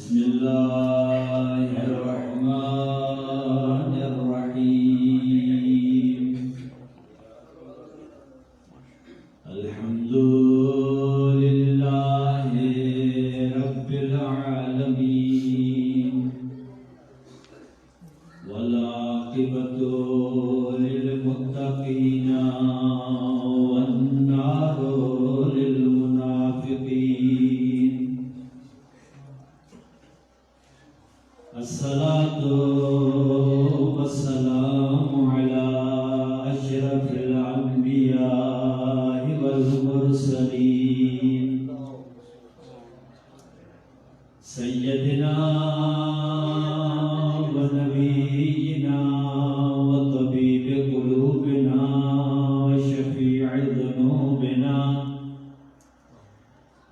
بسم اللہ الرحمن الرحیم الحمد للہ رب العالمین والعاقبۃ للمتقین والنار للمنافقین الصلاة والسلام على أشرف الأنبياء والمرسلين سيدنا ونبينا وطبيب قلوبنا وشفيع ذنوبنا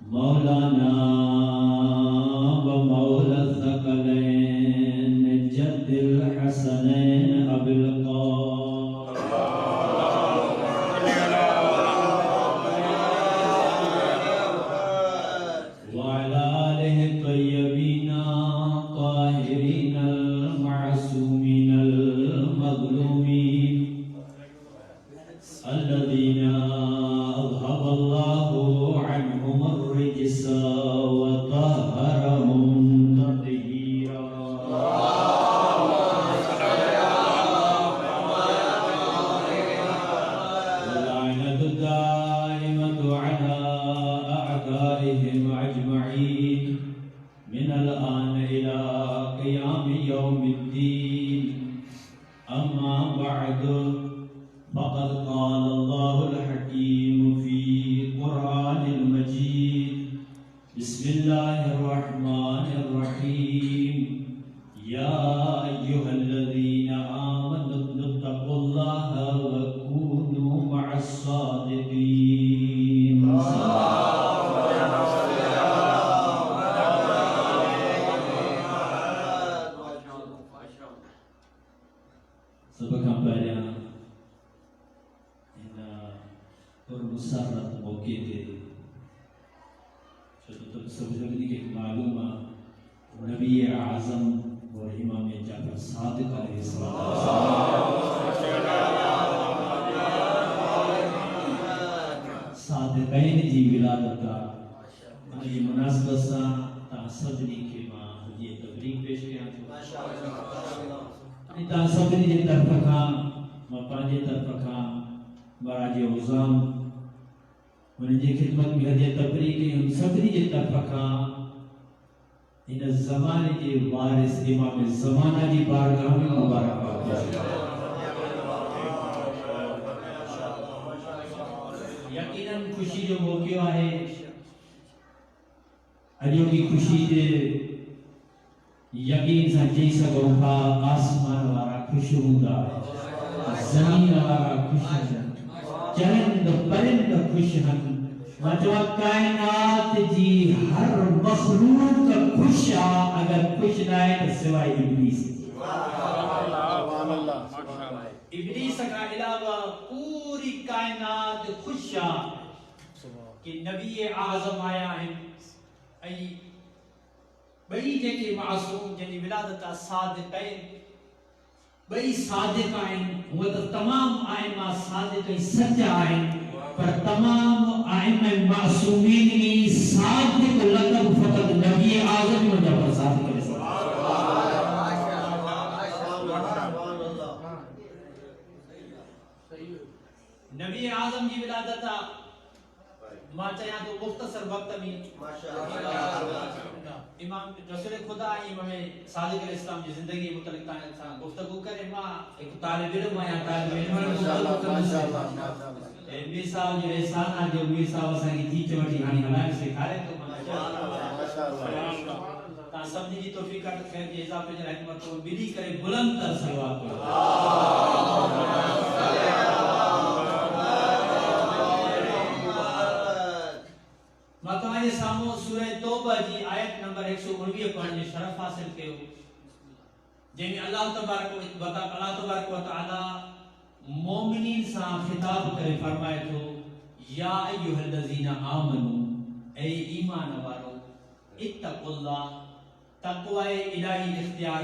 مولانا ومولى الثقلين جد الحسنين أبي القاسم وعلى آله الطيبين الطاهرين المعصومين المظلومين الذين أذهب الله عنهم الرجس وطهرهم تطهيرا واللعنة الدائمة على أعدائهم أجمعين من الآن إلى قيام يوم الدين أما بعد فقد قال الله الحكيم في القرآن المجيد بسم الله الرحمن الرحيم يا أيها الذين آمنوا اتقوا الله وكونوا مع الصادقين سبق ہم پہلے اور مسرت موقع دے تو سب لگنے کے معلوم نبی اعظم اور امام جعفر صادق علیہ السلام صادقین جی ولادت یہ مناسبت سا تا صدری کے ماں یہ تبریک پیش کیا تا صدری جی طرف کھا پانچے طرف کھا براج عظام ان جی خدمت میں ہدیہ تبریک ہم صدری جی طرف کھا ان زمانے کے وارث امام زمانہ جی بارگاہ میں مبارکباد یقیناً خوشی جو موقع ہے اجو کی خوشی دے یقین سا جی سکو تھا آسمان وارا خوش ہوندا زمین وارا خوش ہیں چرند پرند خوش ہیں مجھو کائنات جی ہر مخلوق خوش اگر خوش نہ ہے تو سوائے ابلیس ابلیس کا علاوہ پوری کائنات خوش کہ نبی اعظم آیا ہے بئی جے معصوم جنی ولادت صادقین بئی صادق آئین وہ تو تمام آئمہ صادق سچا آئین پر تمام آئمہ معصومین کی صادق لقب فقط نبی اعظم و جعفر صادق علیہ السلام نبی اعظم کی ولادت ماں چاہیاں تو مختصر وقت میں امام رسول خدا امام صادق علیہ السلام کی زندگی متعلق گفتگو کرے ماں ایک طالب علم آیا طالب علم میر صاحب جو احسان آج جو میر صاحب اسا کی تھی چوٹی ہانی ہمائے سے کھارے تو تا سمجھی جی توفیقات خیر کی اضافے جا حکمت کو ملی کرے بلند تر سلوات کو میں تمہارے سامنے سورہ توبہ جی آیت نمبر 119 پڑھنے شرف حاصل کے ہو جن اللہ تبارک و تعالی مومنین سے خطاب کرے فرمائے تو یا ایھا الذین آمنو اے ایمان والو اتقوا اللہ تقوی الہی اختیار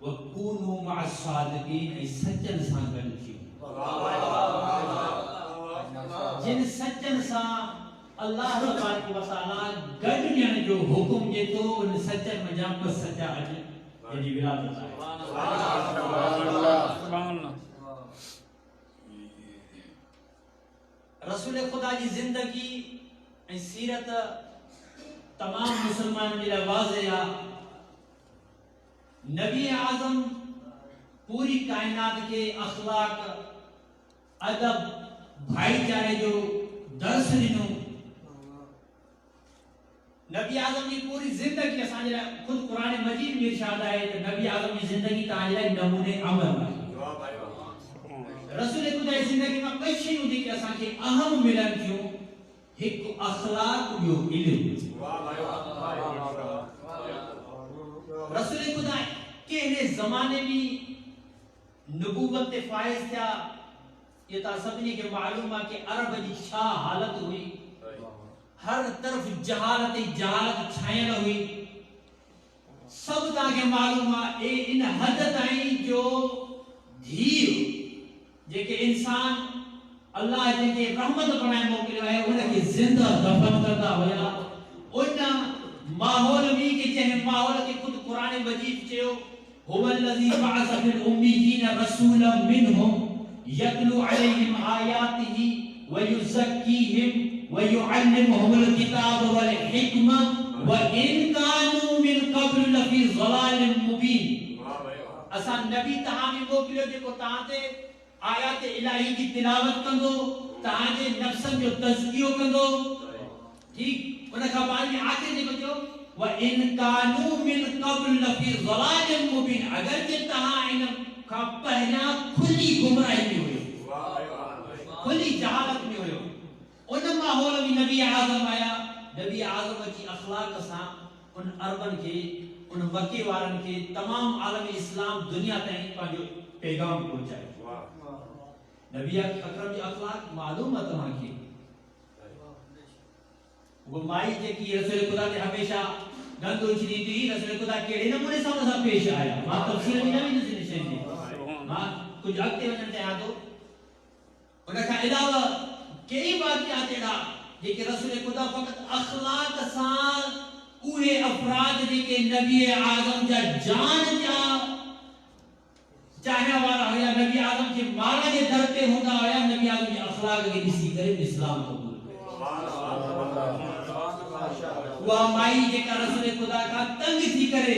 وکونوا مع الصادقین ای سچن سان گڈ ٿيو جن سچن سان اللہ تبارک و تعالی گڈ ڏيڻ جو حکم ڏي ٿو ان سچن مجا پر سچا اج جي ولادت آهي سبحان اللہ رسول خدا جي زندگی ۽ سیرت تمام مسلمان جي لاءِ واضح آهي نبی اعظم پوری کائنات کے اخلاق ادب بھائی چارے جو درس ڈنو نبی اعظم کی پوری زندگی اسان جا خود قرآن مجید میں ارشاد ہے کہ نبی اعظم کی زندگی تاں جا نمونے عمل ہے رسول خدا کی زندگی میں کئی شیوں دی کہ اسان کے اہم ملن تھیوں ایک اخلاق جو علم رسول خدا کہنے زمانے بھی نبوت فائز تھا یہ تا سبنی کے معلوم ہے کہ عرب جی چھا حالت ہوئی ہر طرف جہالت چھائن ہوئی سب تا کے معلوم ہے ان حد تائیں جو دھیر جے کہ انسان اللہ جن کے رحمت بنائے موکل ہے انہیں کے زندہ دفن کرتا ہویا ان ماحول بھی کہ چاہے ماحول کے خود قرآن مجید چیو هو الذي بعث في الأميين رسولا منهم يتلو عليهم آياته ويزكيهم ويعلمهم الكتاب والحكمة وإن كانوا من قبل لفي ضلال مبين اسان نبی تہاں موکلیو جے کو تہاں تے آیات الہی کی تلاوت کندو تہاں جے نفسن جو تزکیو کندو ٹھیک انہاں کا بعد آخر جے کو وَإِن كَانُوا مِن قَبْلُ لَفِي ضَلَالٍ مُبِينٍ اگر کہ تہاں ان کا پہلا کھلی گمراہی میں ہوئے کھلی جہالت میں ہوئے ان ماحول میں نبی اعظم آیا نبی اعظم کی اخلاق سان ان عربن کے ان وقی وارن کے تمام عالم اسلام دنیا تائیں پانجو پیغام پہنچائے نبی اکرم کی اخلاق معلوم ہے تمہاں کی وہ مائی جے کی رسول خدا نے ہمیشہ گندو چری تھی رسول خدا کیڑے نمونے سامنے سا پیش آیا ماں تفسیر میں نبی نسی نشین دی ماں کچھ اگتے وجن تے آدھو انہاں کا علاوہ کئی بات کیا تیڑا جے کہ رسول خدا فقط اخلاق سان اوہے افراد جے کہ نبی اعظم جا جان جا چاہنے والا ہویا نبی اعظم کے مارا کے در پہ ہوتا ہویا نبی اعظم کے اخلاق کے کسی کرے اسلام قبول وہ مائی جے کا رسول خدا کا تنگ تھی کرے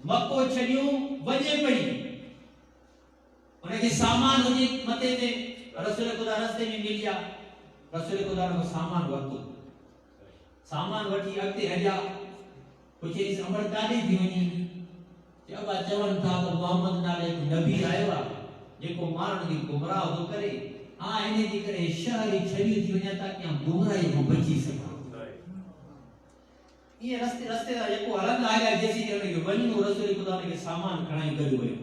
مکو چھڑیوں وجے پڑی انہیں کے سامان ہوجے متے تے رسول خدا رستے میں مل گیا رسول خدا نے سامان ورتو سامان وٹی اگتے ہجا کچھ اس عمر کاڈی تھی ونی جب چون تھا تو محمد نالے نبی آیا جے کو مارن کی گمراہ ہو کرے ہاں انہیں دی کرے شہری چھڑی تھی ونیا تاکہ ہم گمراہی کو بچی سکیں یہ رستے دا یکو حلند آئے جیسی کہ ونو رسول خدا نے سامان کھڑائی کر ہوئے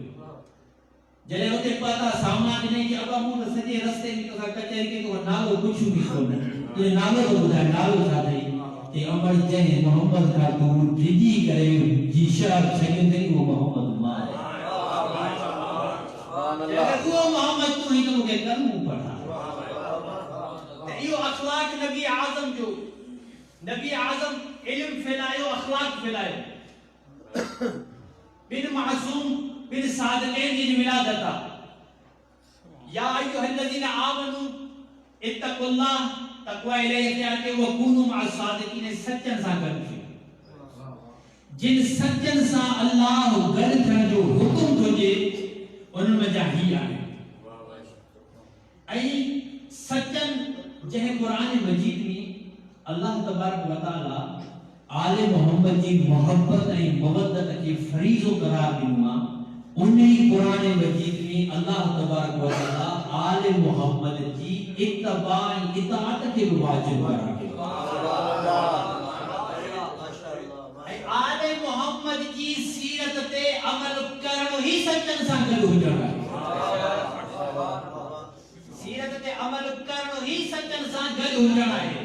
جلے ہوتے پاتا سامان نہیں کہ ابا مون سجے رستے میں تو کچہری کے تو نالو کچھ بھی کو یہ نالو تو بتایا نالو تھا نہیں کہ عمر جے محمد کا دور جی کرے جی شہر چھگن دے وہ محمد مار اگر وہ محمد تو ہی تو کے کرم پڑھا یہ اخلاق نبی اعظم جو نبی اعظم علم پھیلائے اخلاق پھیلائے بن معصوم بن صادقین کی ولادت یا ایھا الذین آمنوا اتقوا اللہ تقوی الہی اختیار کے وکونوا مع الصادقین سچن سا کرتے جن سچن سا اللہ گھر تھا جو حکم تھے ان میں جاہی آئے ای سچن جہے قرآن مجید میں اللہ تبارک و تعالی آل محمد کی محبت ای مودت کی فریض قرار دینا انہی قرآن مجید میں اللہ تبارک و تعالی آل محمد کی اتباع اطاعت کے واجب قرار دینا آل محمد کی سیرت تے عمل کرنو ہی سچن سا گل ہو جانا سیرت تے عمل کرنو ہی سچن سا گل ہو جانا ہے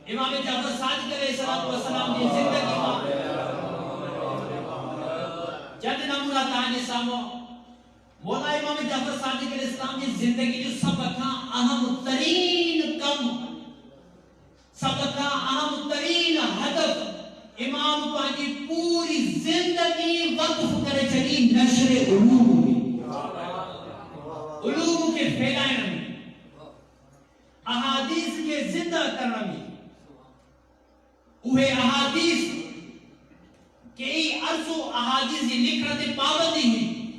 امام جعفر صادق علیہ السلام کی زندگی میں اللہ تعالیٰ سامو مولا امام جعفر صادق علیہ السلام کی زندگی جو سب کا اہم ترین کم سب کا اہم ترین ہدف امام پاکی پوری زندگی وقف کرے چلی نشر علوم علوم کے پھیلائن میں احادیث کے زندہ کرنا میں اوہ احادیث کئی عرصوں احادیث لکھ رہتے پابندی ہوئی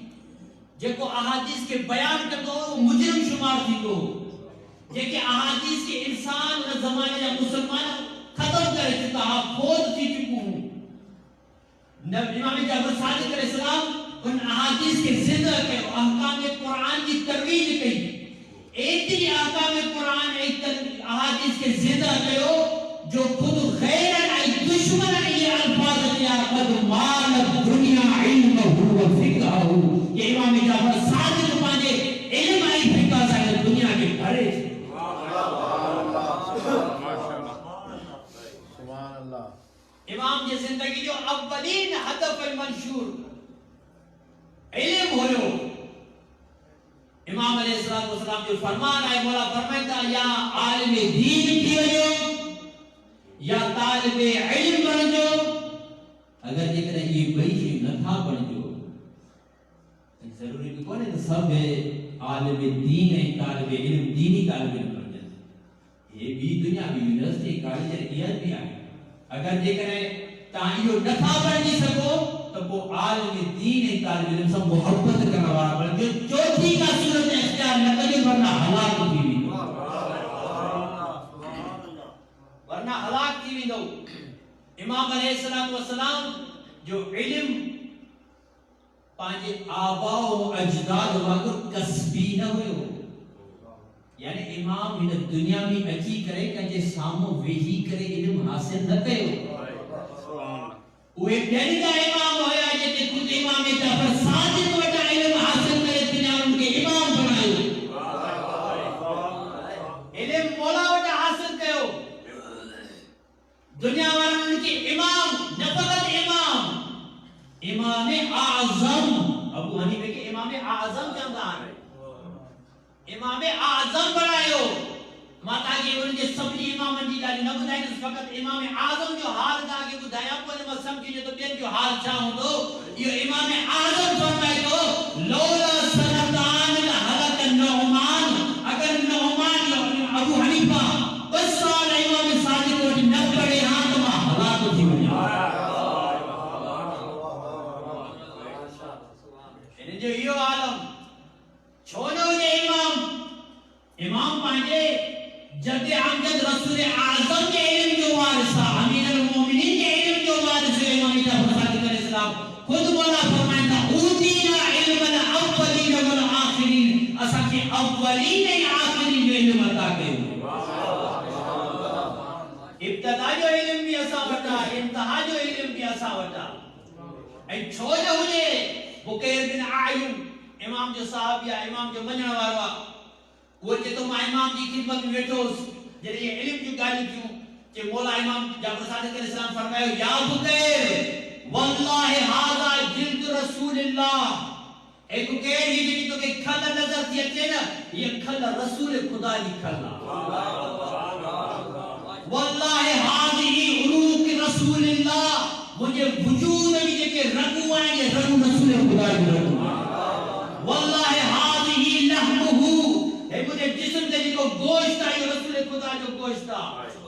جے کو احادیث کے بیان کر دو مجرم شمار تھی دو جے کہ احادیث کے انسان اور زمانے یا مسلمان ختم کرے تھے تحفظ تھی چکو ہوں امام جعفر صادق علیہ السلام ان احادیث کے زندہ کے احکام قرآن کی ترویج کی ایتی احکام قرآن احادیث کے زندہ کہو جو خود غیر ای دشمن یہ الفاظ دیا قد مالت دنیا علمہ و فقہ یہ امام جعفر صادق پانے علم آئی فقہ سے دنیا کے بھرے امام کی زندگی جو اولین ہدف منشور علم ہو امام علیہ السلام جو فرمان آئے مولا فرمائتا یا عالم دین کی وجہ یا طالب علم بن جو اگر دیکھ رہے یہ بڑی چیز نہ تھا بن جو ضروری بھی کون ہے تو سب عالم دین ہے طالب علم دینی طالب علم بن جاتے یہ بھی دنیا بھی یونیورسٹی کالج ریاض بھی آئے اگر دیکھ رہے تاہیو نہ تھا بن نہیں سکو تو وہ عالم دین ہے طالب علم سب محبت کرنا والا بن جو چوتھی کا صورت اختیار نہ کرے ورنہ ہلاک تھی بھی ورنہ ہلاک تھی بھی دو امام علیہ السلام جو علم پانچے آبا و اجداد واقع کسبی نہ ہوئے ہو یعنی امام ان دنیا میں اچھی کرے کہ سامو وہی کرے علم حاصل نہ کرے وہ ایک دن کا امام ہویا جیسے خود امام جعفر صادق وٹا علم حاصل کرے دنیا ان کے امام بنائے علم مولا وٹا حاصل کرو دنیا والا ان کے امام نہ فقط امام اعظم ابو حنیفہ کے امام اعظم جاندہ ہے امام اعظم بنائے ماتا کی ان کے سبنی امام دی ڈالی نہ بدائیں فقط امام اعظم جو حال دا کے بدایا کو نے سمجھی جو تو بین جو حال چاہوں تو یہ امام اعظم فرمائے تو لولا سنتان لحلق النعمان اگر نعمان ابو حنیفہ بس سال امام صادق کو نہ پڑے ہاں تو ہلاک تھی بنیا جو یہ عالم چھوڑو یہ امام پانچے جد عمجد رسول اعظم کے علم جو وارثہ امین المومنین کے علم جو وارث ہے امام جعفر صادق علیہ السلام خود مولا فرمائتا اوتینا علم الاولین والآخرین اسا کے اولین آخرین جو علم عطا کرے ابتدا جو علم بھی اسا وٹا انتہا جو علم بھی اسا وٹا اے چھوڑا ہوئے بکیر بن آئیم امام جو صاحب یا امام جو منجن واروا وہ جتو ماں امام کی خدمت میں بیٹھوس جنہیں یہ علم جو گالی کیوں کہ مولا امام جعفر صادق علیہ السلام فرمائے یا بکیر واللہ ہاذا جلد رسول اللہ اے بکیر یہ جنہی تو کہ کھلا نظر تھی اچھے نا یہ کھلا رسول خدا دی کھلا واللہ ہاذی عروق رسول اللہ مجھے وجود میں جو کہ رگو آئیں گے رگو رسول خدا دی رگو واللہ ہاذی لحمہو اے مجھے جسم سے جن کو گوشت آئی رسول خدا جو گوشت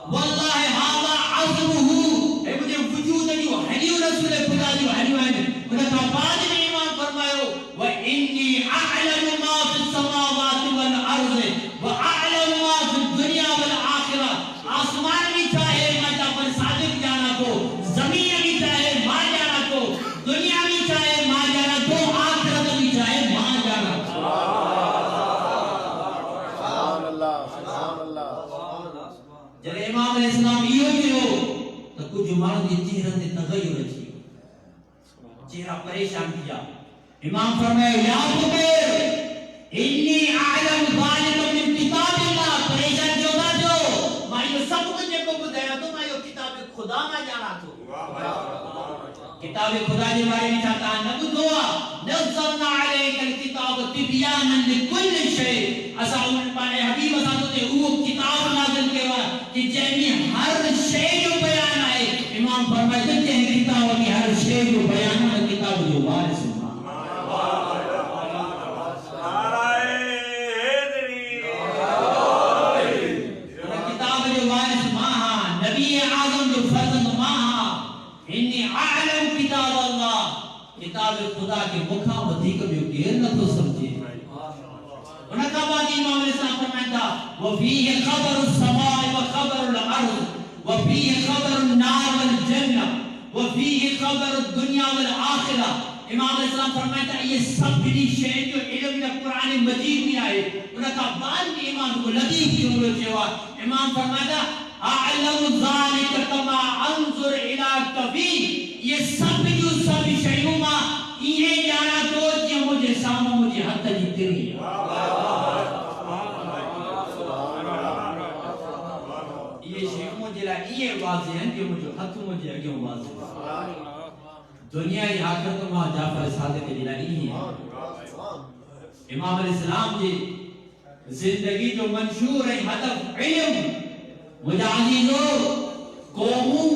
واللہ ہاذا عظمہو اے مجھے وجود ہے جو حلیو رسول خدا جو حلیو ہے مجھے تو بعد میں ایمان فرمائے وَإِنِّي أَعْلَمُ مَا فِي السَّمَاوَاتِ وَالْأَرْضِ وَأَعْلَمُ مَا فِي الدُّنْيَا وَالْآخِرَةِ آسمان بھی چاہے میں جعفر صادق جانا کو زمین بھی چاہے ماں جانا کو دنیا بھی چاہے ماں جانا کو آخرت بھی چاہے ماں جانا جب امام علیہ السلام یہ ہو تو کچھ جمعان کی چہرہ سے تغیر رکھی چہرہ پریشان کیا امام فرمائے یا بکر انی اعلم ذالک من کتاب اللہ پریشان جو نہ جو میں یہ سب کچھ کو بدایا تو میں یہ کتاب خدا میں جانا تو کتاب خدا کے بارے میں چاہتا نہ بدھوا نزلنا علیک الکتاب تبیانا لکل شیء اسا ان پانے حبیب اسا تے وہ کتاب نازل کیوا کہ جے ہر شے جو بیان ہے امام فرمائے کہ کتاب کی ہر شے جو بیان ہے کتاب جو وارث خدا کے مکھا ودیک میں غیر نہ تو سمجھے انہاں کا بعد امام علیہ السلام فرمایا وفيه خبر السماء وخبر الارض وفيه خبر النار والجنہ وفيه خبر الدنيا والآخرہ امام علیہ السلام فرمایا یہ سب بھی شے جو علم میں قرآن مجید میں آئے انہاں کا بعد بھی امام کو لطیف کی انہوں چوا امام فرمایا اعلم ذلك كما انظر الى کبھی یہ سب جو سب شیوں میں یہ جانا تو کہ مجھے سامنے مجھے حد تک تیری یہ شیوں مجھے لا یہ واضح ہے کہ مجھے حد مجھے اگے واضح دنیا کی آخرت میں جعفر صادق کے لیے ہے امام علیہ السلام کی زندگی جو منشور ہے ہدف علم مجھے عزیزو قوموں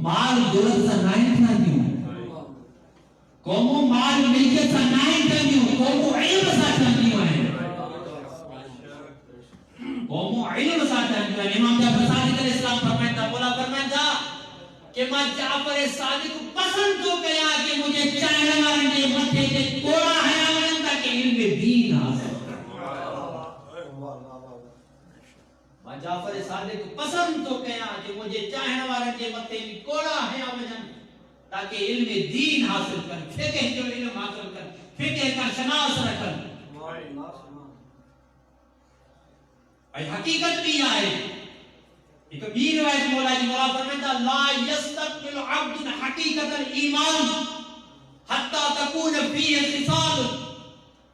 مال دولت سے نائن تھا دیوں قوموں مال ملکت سے نائن تھا دیوں قوموں علم سے دیوں ہیں قوموں علم سے دیوں ہیں امام جعفر صادق علیہ السلام فرمائتا بولا فرمائتا کہ میں جعفر صادق پسند تو کیا کہ مجھے چاہنے والے کے متھے کے کوڑا ہے آمدن تک علم دین حاصل میں جعفر صادق پسند تو کیا کہ مجھے چاہنے والے کے متھے میں کوڑا ہے آمدن تاکہ علم دین حاصل کر فقہ جو علم حاصل کر فقہ کا شناس رکھن اور حقیقت بھی آئے ایک بھی روایت مولا جی مولا فرماتا لا یستقبل عبد حقیقت الایمان حتی تکون فیہ خصال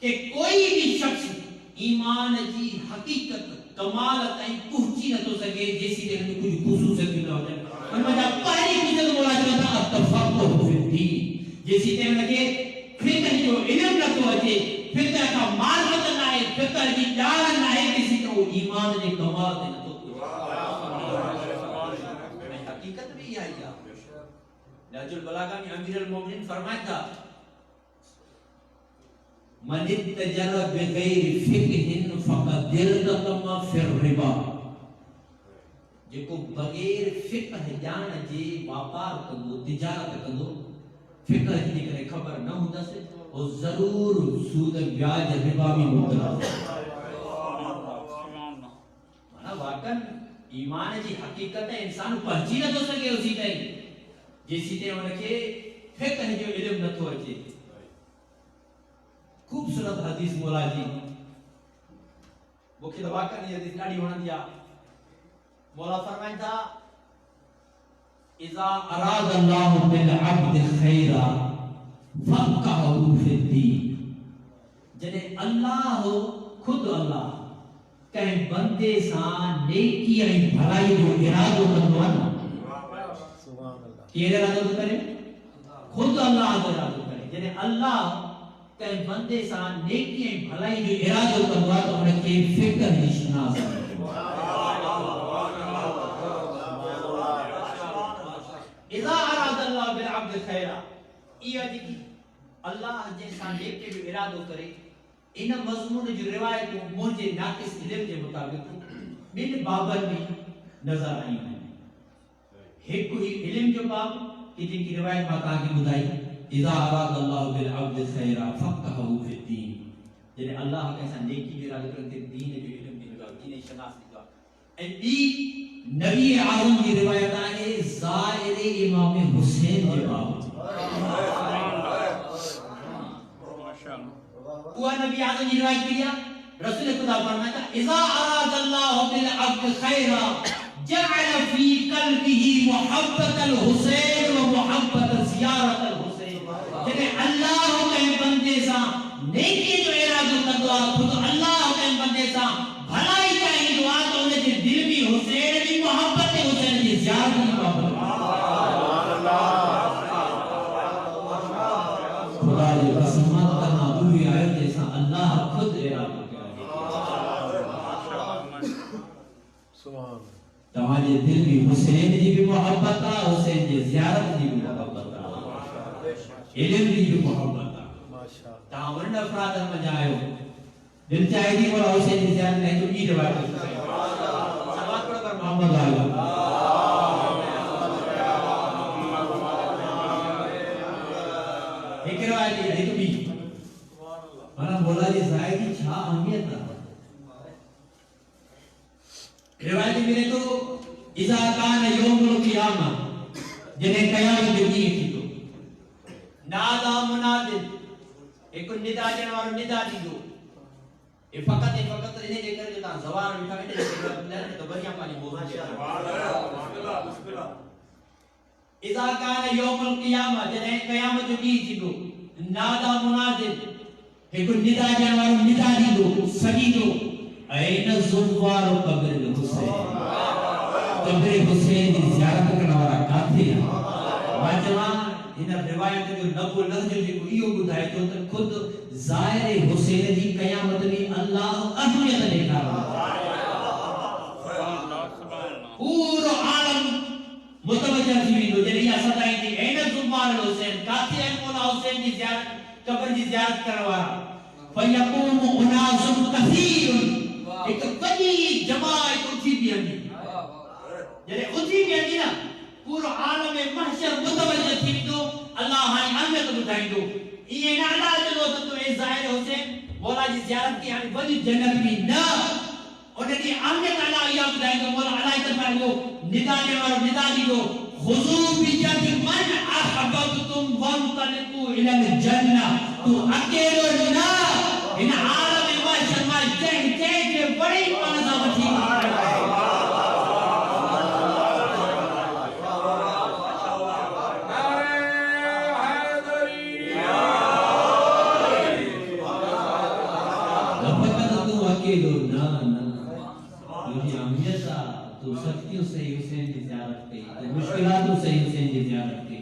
کہ کوئی بھی شخص ایمان جی حقیقت کمال تائیں پہنچی نہ تو سکے جیسی کہ ہمیں کچھ خصوصیت بھی نہ ہو جائے فرمایا پہلی چیز مولا جی کہتا التفقہ فی الدین جیسی کہ لگے فقہ جو علم نہ تو اچے فقہ کا معرفت نہ ہے فقہ کی جان نہ ہے کسی کو ایمان نے کمال نہ تو حقیقت بھی آئی ہے نہج البلاغہ میں امیر المومنین فرمایا تھا من اتجر بغیر فقہ فقد ارتکب فی الربا جے کو بغیر فقہ جان جے واپار کندو تجارت کندو فقہ جے کرے خبر نہ ہوندا سے او ضرور سود بیاج ربا میں مبتلا مانا واقعا ایمان جی حقیقت ہے انسان پہنچی نہ تو سکے اسی طرح جیسی تے ان کے فقہ جو علم نہ تو اچے خوبصورت حدیث مولا جی وہ کہ واقعا یہ حدیث ڈاڑی ہونا دیا مولا فرمائے تھا اذا اراد اللہ بالعبد خیرا فقہہ فی الدین جنہیں اللہ خود اللہ کہیں بندے سان نیکی اور بھلائی جو ارادو کندوانا کیرے ارادو کرے خود اللہ ارادو کرے جنہیں اللہ کہیں بندے سان نیکی اور بھلائی جو ارادو کندوانا انہیں کے فکر نشناس اذا اراد اللہ بالعبد خیرہ یہ دیکھی اللہ جیسا نیکی جو ارادو کرے ان مضمون جو روایت مجھے ناقص علم کے مطابق میرے بابر میں نظر آئی ہیں ایک کوئی علم جو باب کہ جن کی روایت ماتا کی بدائی اذا اراد اللہ بالعبد خیرہ فقہہ فی الدین یعنی اللہ کیسا نیکی جو ارادہ کرتے دین جو علم کی لگا دین شناس کی لگا ابھی نبی اعظم کی روایت آئے زائر امام حسین کے باب وہ نبی اعظم نے روایت کیا رسول خدا فرماتا اذا اراد اللہ بالعبد خیرا جعل فی قلبه محبت الحسین و محبت زیارت الحسین جنہیں اللہ کے بندے سا نیکی جو ارادہ کندوا خود اللہ کے بندے سا بھلائی کا دعا تو انہیں دل بھی حسین بھی محبت حسین کی زیارت کی محبت خدا جو قسمات کرنا ہوئی آئے جیسا اللہ خود ارادہ کیا تمہارے دل بھی حسین جی بھی محبت آ حسین جی زیارت جی بھی محبت آ علم جی بھی محبت آ تاں ورنہ افراد میں جائے ہو دل چاہے دی بڑا حسین جی زیارت نہیں تو یہ روایت ہے سبات پڑھ کر محمد آلہ ایک روایت ہے ایک بھی مانا بولا جی زائد کی چھا اہمیت نہ روایت میرے تو اذا کان یوم القیامہ جنہیں قیامت جو کی تھی تو نادا منادل ایک ندا جنوار ندا دی دو یہ فقط انہیں لے کر جتا زوار بٹھا انہیں لے کر تو بریاں پانی بولنا چاہتا اذا کان یوم القیامہ جنہیں قیامت جو کی تھی تو نادا منادل ایک ندا جنوار ندا دی دو سگی دو این زوار قبر الحسین قبر حسین دی زیارت کرنا والا کاتھی ہے واجوان ان روایت جو نبو لفظ جو ایو بدھائے تو خود ظاہر حسین دی قیامت میں اللہ اہمیت لے کر پورا عالم متوجہ تھی تو جنہی صدائی تھی این زوار الحسین کاتھی ہے مولا حسین دی زیارت قبر دی زیارت کرنا والا فیقوم اناس کثیر ایک بڑی جماعت اٹھی بھی آنی جنہیں اٹھی بھی آنی نا پورا عالم محشر متوجہ تھی تو اللہ ہائی اہمیت بتائیں دو یہ نعلا جلو تو اے ظاہر حسین مولا جی زیارت کی ہمیں بڑی جنت بھی نا انہیں دی اہمیت اللہ یہ بتائیں دو مولا علیہ تفعل کو ندا جوار ندا دی دو خضو بیجت من احببتم وانطلقوا الى الجنہ تو اکیلو نا ان عالم محشر میں جہن کے بڑی پانزہ بچی تو سختیوں سے حسین کی زیارت کی تو مشکلاتوں سے حسین کی زیارت کی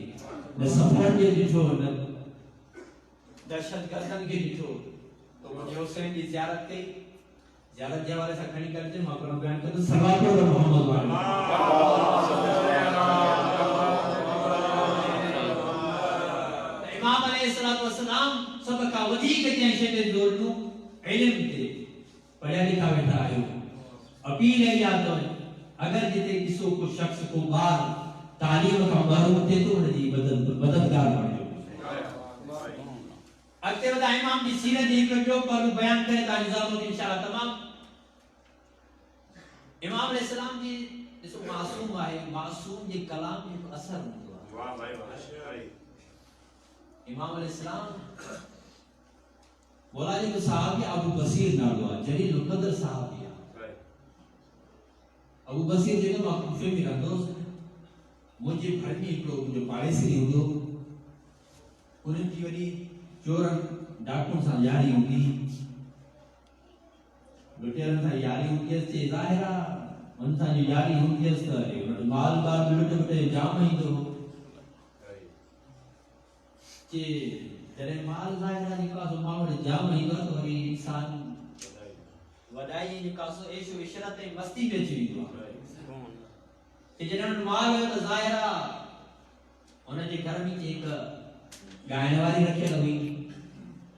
نہ سفر کے جھو نہ دہشت گردن کے جھو تو مجھے حسین کی زیارت کی زیارت جوارے سے کھڑی کرتے ہیں اپنا بیان کرتے صلوات پر محمد وعلی امام علیہ السلام سب کا ودی کے تینشے کے دور نو علم دے پڑھا لکھا بیٹھا آئے اپیل ہے یاد ہوئے اگر جتے کسو کو شخص کو بار تعلیم کا محروم تھے تو انہیں جی مددگار بڑھ جو اکتے ودا امام جی سیرت ایک جو پہلو بیان کرے تا نظام ہوتی انشاءاللہ تمام امام علیہ السلام جی جسو معصوم آئے معصوم جی کلام ایک اثر ہوا امام علیہ السلام بولا جی تو صحابی ابو بصیر نہ ہوا جلیل القدر صحابی ابو بصیر جنہوں نے کوفے میں رہتا مجھے بھرمی ایک لوگ جو پاڑے سے نہیں ہوتے انہیں کی ولی چورن ڈاکٹر سا یاری ہوگی لٹیرن سا یاری ہوگی اس سے ظاہرہ ان سا جو یاری ہوگی اس سے مال بار لٹے بٹے جام ہی تو کہ جنہیں مال ظاہرہ نکا سو ماہر جام ہی تو ولی انسان ودائی جو کاسو ایشو اشرت مستی میں چوئی دعا کہ جنہوں مال ہوئے تو ظاہرہ انہیں جے گھر میں ایک گائن والی رکھے لگی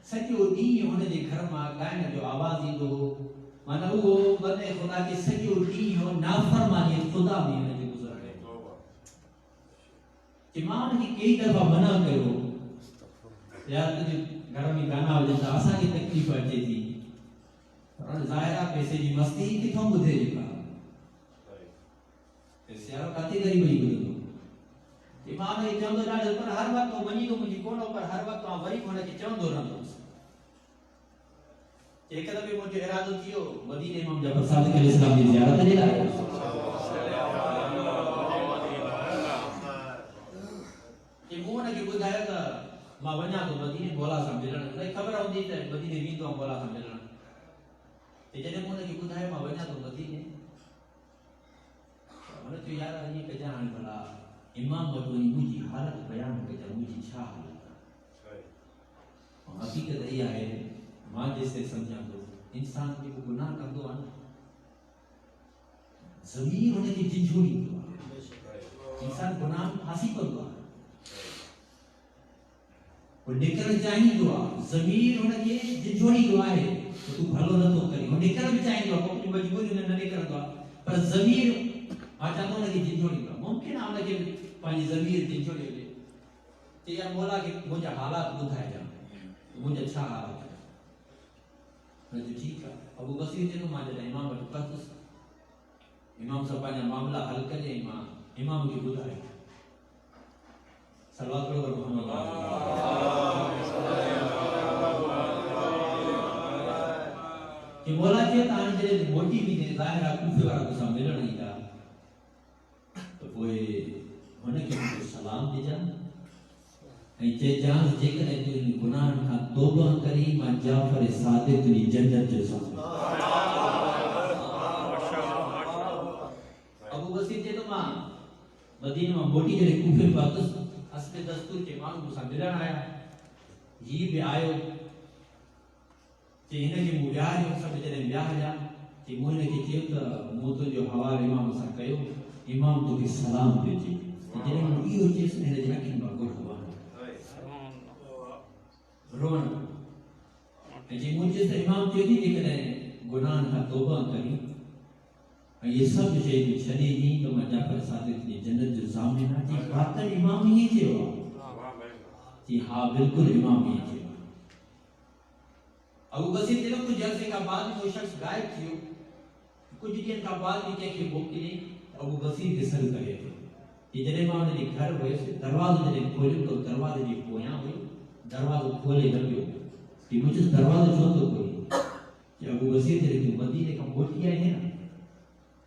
سچی وہ نہیں انہیں جے گھر میں گائن جو آوازی دو مانا وہ بندے خدا کی سچی وہ نہیں ہو نافرمانی خدا بھی انہیں جے گزر رہے کہ ماں کی کئی دفعہ منع کرو یار تجھے گھر میں گانا ہو جاتا آسا کی تکلیف اچھے تھی اور ظاہرہ پیسے جی مستی کتھوں بدھے جی کہا پیسے آرہ کاتے گری بڑی بدھے دو امام ایک چاندو جانے پر ہر وقت وہ منی کو مجھے کونوں پر ہر وقت وہاں غریب ہونے کے چاندو رہا دو ایک دفعہ مجھے ارادو کیو مدینہ امام جعفر صادق علیہ السلام کی زیارت لے لائے کہ مونہ کی بدھایا تھا ماں بنیا تو مدینہ بولا سا ملنا خبر ہوں دیتا ہے مدینہ بھی تو ہم بولا سا ملنا جنہیں مونہ کی بدھایا ماں بنیا تو مدینہ انہوں تو یار آئیے کہ جہاں بھلا امام بطوری مجھے حالت بیان کرتا مجھے چھا حالت حقیقت یہ ہے ماں جیسے سمجھا تو انسان کے گناہ کر دو آنا ضمیر ہونے کی جنجھوڑی دو انسان گناہ پھانسی کر دو وہ نکل چاہیں دعا ضمیر ہونے کی جنجھوڑی دعا ہے تو بھلو نہ تو کری وہ نکل بھی چاہیں دعا اپنی مجبوری نہ نکل دعا پر ضمیر آچانو نہ کی جنجھوڑی دعا ممکن آنا کہ پانی ضمیر جنجھوڑی ہو جائے کہ یا مولا کہ مجھے حالات بدھائے جانا مجھے اچھا حالات ہے میں جو ٹھیک ہے ابو بصیر جنہوں مانے جائے امام بلکتس امام صاحب پانا معاملہ حل کرے امام کی بدھائے صلوات پڑھو اور محمد کہ مولا چیئے تاں جلے موٹی بھی نے ظاہرہ کوفے وارا کو سامنے نہیں تھا تو وہ ہونے کے مجھے سلام دے جان چے جان جے کرے تو ان گناہ کا توبہ کری ماں جعفر صادق نے جنت جو سامنے ابو بصیر جے تو ماں مدینہ میں موٹی جلے کوفے پاکس حسب دستور کے مانگ کو سامنے آیا یہ بھی آئے کہ انہیں کی مویار ہے سب جنہیں بیاہ جا کہ موہنے کی چیتا موتو جو حوال امام سا کہو امام تو کی سلام دے جی جنہیں موئی ہو چیز میں نے جاکن باگوڑ ہوا رون جی مجھے سے امام چیتی دیکھنے گناہ کا توبہ کری یہ سب شئی بھی چھڑی نہیں تو میں جعفر صادق نے جنت جو سامنے نہ تھی باتر امام ہی تھے ہوا جی ہاں بالکل امام ہی تھے ابو بصیر دلوں کو جلسے کا بعد میں وہ شخص غائب تھی کچھ دن کا بعد بھی کہہ کہ بھوکتی نہیں ابو بصیر کے سر کرے تھے کہ جنہیں ماں نے گھر ہوئے دروازہ جنہیں کھولے تو دروازہ جی پویاں ہوئی دروازہ کھولے نہ بھی ہو کہ مجھے دروازہ چھوڑ تو کوئی کہ ابو بصیر جنہیں تو مدینے کا موٹی آئے ہیں نا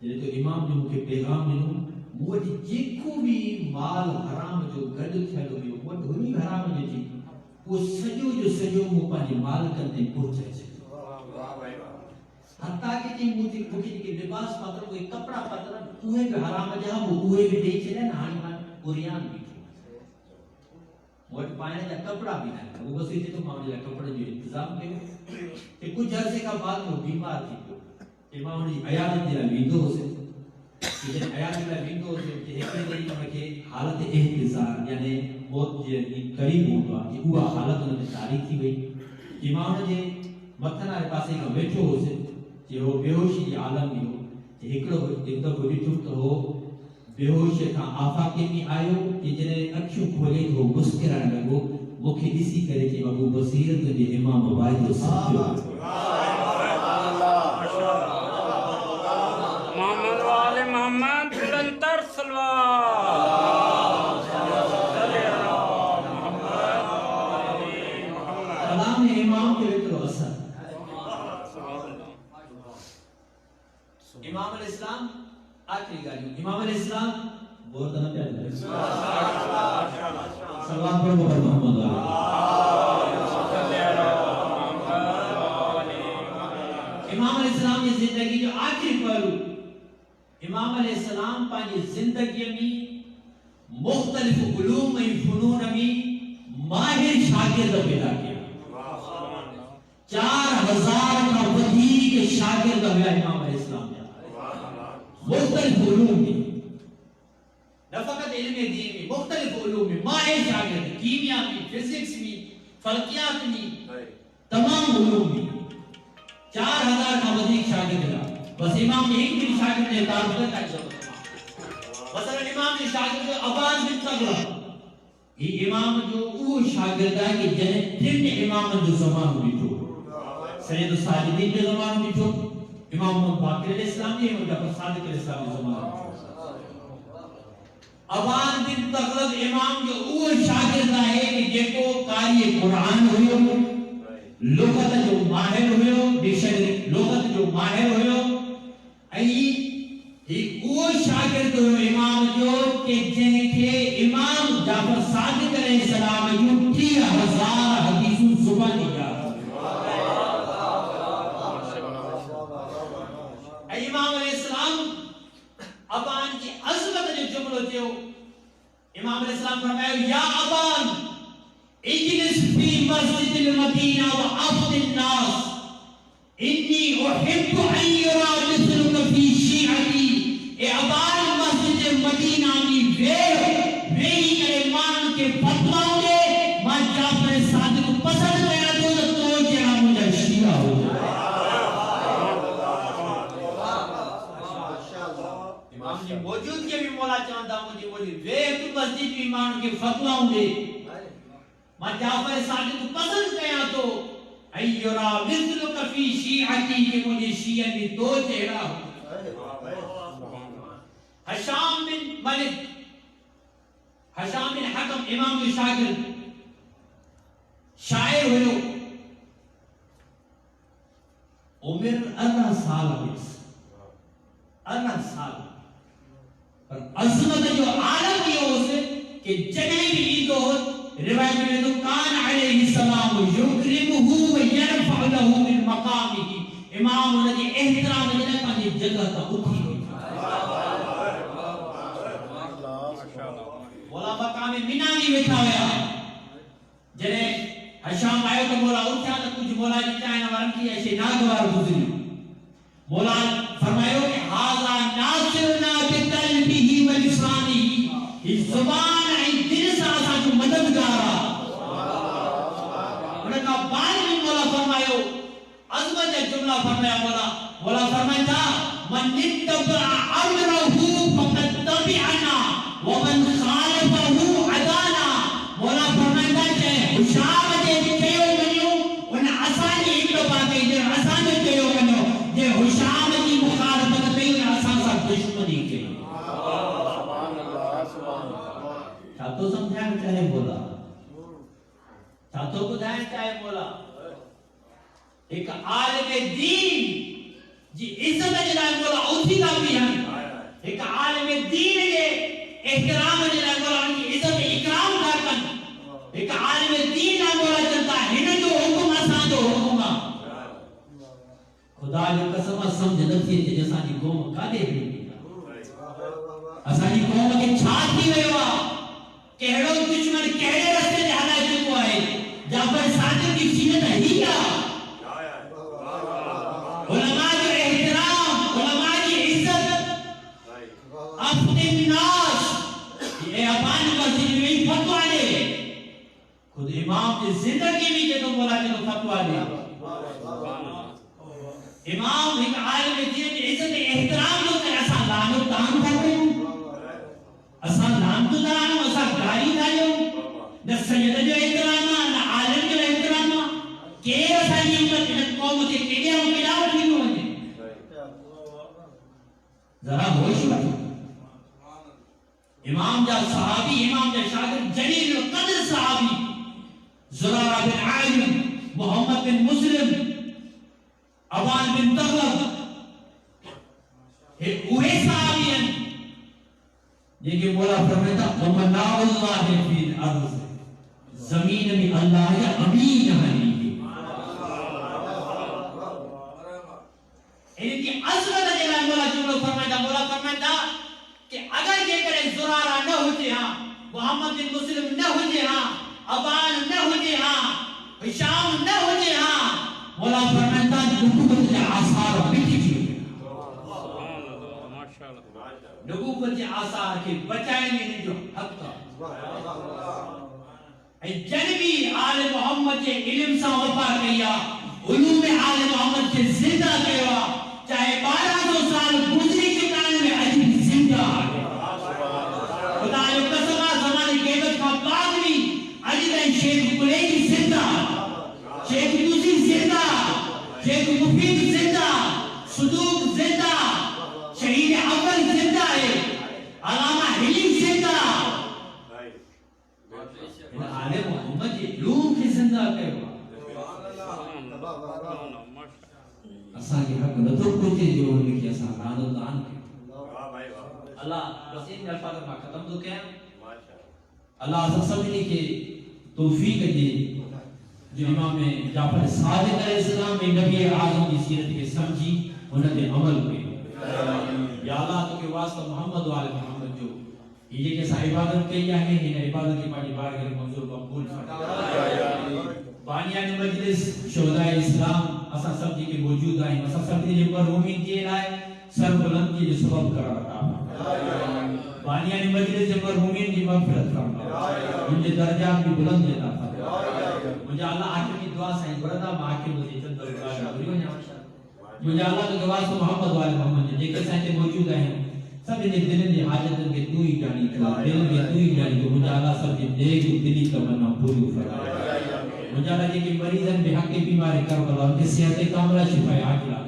جنہیں تو امام جو مجھے پیغام ملوں موٹی جیکو بھی مال حرام جو گڑ کھیلو بھی وہ دھونی حرام جو چیز وہ سجو مپانی مال کرنے پہنچے سے حتیٰ کہ جی مجھے مجھے کہ لباس پاتر کوئی کپڑا پاتر اوہے بھی حرام جہاں وہ اوہے بھی دے چلے نا ہانی مان اوریان بھی تھی موٹ پائنے جا کپڑا بھی نہیں وہ بس یہ تو معاملے جا کپڑا جو انتظام کے کہ کچھ عرصے کا بعد وہ بیمار تھی امام نے عیادت دلا ویندو سے کہ جن عیادت دلا ویندو سے کہ ایک دن کہ حالت احتضار یعنی بہت قریب ہوتا کہ وہ حالت انہوں نے تاریخ تھی گئی امام نے متھنا پاسے کا بیٹھو ہو سے کہ وہ بے ہوشی عالم بھی ہو کہ ہکڑو ایک دفعہ بیٹھو تو ہو بے ہوش کا آفاقے میں آئے کہ جنہیں اکھیوں کھولے تو مسکرانے لگو مکھے اسی کرے کہ ابو بصیر تو یہ امام عبید سمجھو محمد والے محمد بلندر سلوات کلام امام کے وطر اثر امام علیہ السلام آخری گالیوں امام علیہ السلام بہت نہ پیار سلام پر محمد امام علیہ السلام کی زندگی جو آخری پہلو امام علیہ السلام پانی زندگی میں مختلف علوم و فنون میں ماہر شاگرد پیدا کیا 4000 کا وزیر شاگرد ہوا امام علیہ السلام نے مختلف علوم میں نہ فقط علم دین میں مختلف علوم میں ماہر شاگرد کیمیا میں فزکس میں فلکیات میں تمام علوم میں 4000 کا وزیر شاگرد ہوا بس امام نے ایک بھی شاگرد نے تعارف کرتا ہے مثلا امام نے شاگرد عباس بن تغلب یہ امام جو وہ شاگرد ہے کہ جنہیں تین امام جو زمان ہوئی تو سید الساجدین کے زمان میں جو امام محمد باقر علیہ السلام نے اور جعفر صادق علیہ السلام کے زمان میں عبان بن تغلب امام جو وہ شاگرد ہے کہ جن کو قاری قرآن ہوئی ہو لغت جو ماہر ہوئی ہو ڈکشنری لغت جو ماہر ہوئی ہو ایک وہ شاگرد ہوئی امام جو کہ جن کے امام جعفر صادق علیہ السلام جو 3000 حدیثوں زبانی کا امام علیہ السلام ابان کی عظمت جو جملہ تھے امام علیہ السلام فرمایا یا ابان اجلس فی مسجد المدینہ وعفد الناس انی احب ان یرا مثلک فی شیعتی اے ابان مسجد مدینہ می ویہی کرے مان کے فتواؤں دے ماں جعفر صادق پسند کیا تو جہاں مجھے شیعہ ہو جائے. امام جی موجود کے بھی مولا چاہتا مجھے بولی ویہ تو مسجد میں مان کے فتواؤں دے ماں جعفر صادق پسند کیا تو ایرا مثلک فی شیعتی کہ مجھے شیعہ میں دو چہرہ ہو. حشام بن ملک حشام بن حکم امام کے شاگرد شاعر ہوئے عمر 18 سال ہوئے 18 سال پر عظمت جو عالم یہ ہو سے کہ جنہیں بھی عیدو روایت میں تو کان علیہ السلام یکرمہ ویرفع لہ من مقامہ امام انہوں نے احترام جنہیں پانی جگہ تا اٹھی مولا مقام منانی بیٹھا ہویا جنہیں حشام آئے تو مولا اٹھا تو کچھ مولا جی چاہینا ورم کی ایسے ناگوار گزری مولا فرمائیو کہ حاضا ناصرنا بقلبہ ولسانی اس زبان این دل ساسا جو مددگارا انہوں نے کہا بعد میں مولا فرمائیو عظمت ایک جملہ فرمایا مولا فرمائیتا من اتبع امرہ فقد تبعنا ومن خالفہ عدانا مولا فرمائیتا کہ حشام دے کہو منیو انہیں آسانی اتباع کے جن آسانی کہو منیو یہ حشام دی مخالفت پہ انہیں آسان سا دشمنی کے چاہتو سمجھائیں چاہے مولا چاہتو بدھائیں چاہے مولا ایک عالم دین جی عزت جلائے مولا اوتھی کا بھی ہیں ایک عالم دین کے احترام جلائے مولا ان کی عزت اکرام کرکن ایک عالم دین جلائے مولا چلتا ہے ہن جو حکم آسان جو حکم خدا جو قسم سمجھ نفسی ہے جیسا جی قوم کا دے بھی اسانی قوم کے چھات ہی ہوئے ہوا کہڑو دشمن کہڑے رستے جہانا چکو ہے جعفر صادق کی سینت ہے ہی کیا علماء جو احترام علماء کی عزت اپنے الناس یہ ابان مسجد میں فتوہ لے خود امام کی زندگی میں جو مولا کے فتوہ لے امام ایک عالم دین کی عزت احترام جو کہ ایسا لانو دان کرتے ہیں ایسا لانو دان ایسا گاری دائیو نہ سید جو احترام نہ عالم جو احترام کہ ایسا یہ امت قوم کے کیلئے ہم ملاوٹ نہیں ہوئے ذرا ہوش بھائی امام جا صحابی امام جا شاگرد جلیل القدر صحابی زرارہ بن عالم محمد بن مسلم ابان بن تغلب اوہے صحابی ہیں جن کے مولا فرمائتا ومناء اللہ فی الارض زمین میں اللہ یا امین ہنی ان کی عظمت جلال مولا جملہ فرمائتا کہ اگر یہ کرے زرارہ نہ ہوتے ہاں محمد بن مسلم نہ ہوتے ہاں ابان نہ ہوتے ہاں حشام نہ ہوتے ہاں مولا فرمائتا نبوت کے آثار مٹی کی نبوت کے آثار کے بچائے میں جو حق تھا جنبی آل محمد کے علم سا وفا کیا علوم آل محمد کے زندہ کیا چاہے 1200 سال گزری چکان میں عجیب زندہ آگے خدا جو قسمہ زمانے قیمت کا بعد بھی عجیب شیخ قلیجی زندہ شیخ یوسی زندہ شیخ مفید زندہ صدوق زندہ شہید اول زندہ ہے علامہ حلیم زندہ آل محمد یہ علوم کی زندہ کہوا اساں کی حق نہ تو کچھ جو لکھی اساں رانو دان اللہ بس ان الفاظ میں ختم تو کیا اللہ اساں سمجھنی کہ توفیق دے جو امام جعفر صادق علیہ السلام میں نبی اعظم کی سیرت کے سمجھی انہوں نے عمل ہوئے یا اللہ تو کے واسطہ محمد و آل محمد جو یہ کیسا عبادت کیا ہے ان عبادت کی پاڑی بار کے منظور مقبول فرما بانیان مجلس شہداء اسلام اسا سب جی کے موجود آئیں اسا سب جی مرحومین کے لائے سر بلند کی سبب قرار عطا بانیان مجلس مرحومین کی مغفرت فرما ان کے درجات بھی بلند دیتا فرما مجھے اللہ آخر کی دعا سائیں بردہ ماکی مجھے چند مجھے اللہ کی دعا سے محمد والے محمد نے دیکھے سائیں موجود ہیں سب نے دلن دی حاجتن کے تو ہی جانی تو دل میں تو ہی جانی تو مجھے اللہ سب نے دیکھ دلی تمنا پوری فرما مجھے اللہ جی کہ مریضن بے حق بیمار کربلا ان کے صحت کاملہ شفا عاجلہ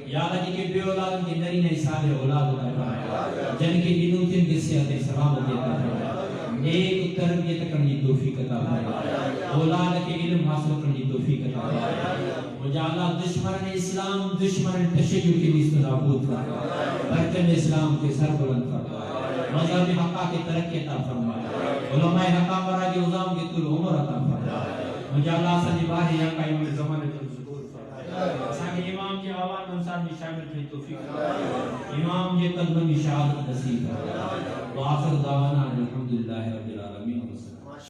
یا اللہ جی کہ بے اولاد ان کے نرین صالح اولاد عطا فرما جن کے دنوں جن کی صحت سلامت عطا فرما نیک تربیت کرنے کی توفیق عطا فرما اولاد کے علم حاصل کرنے کی توفیق عطا فرما مجھے اللہ دشمن اسلام دشمن تشیع کے بھی نابود فرما پرچم اسلام کے سر بلند فرما مذہب حقہ کی ترقی عطا فرما علماء حقہ مرا کے عظام کی طول عمر عطا فرما مجھے اللہ صلی باری یا قائم زمان کے ظہور فرما ساکہ امام کے آوان انسان میں شامل کی توفیق امام کے قدم میں شہادت نصیب فرما وآخر دعوانا الحمدللہ رب العالمین.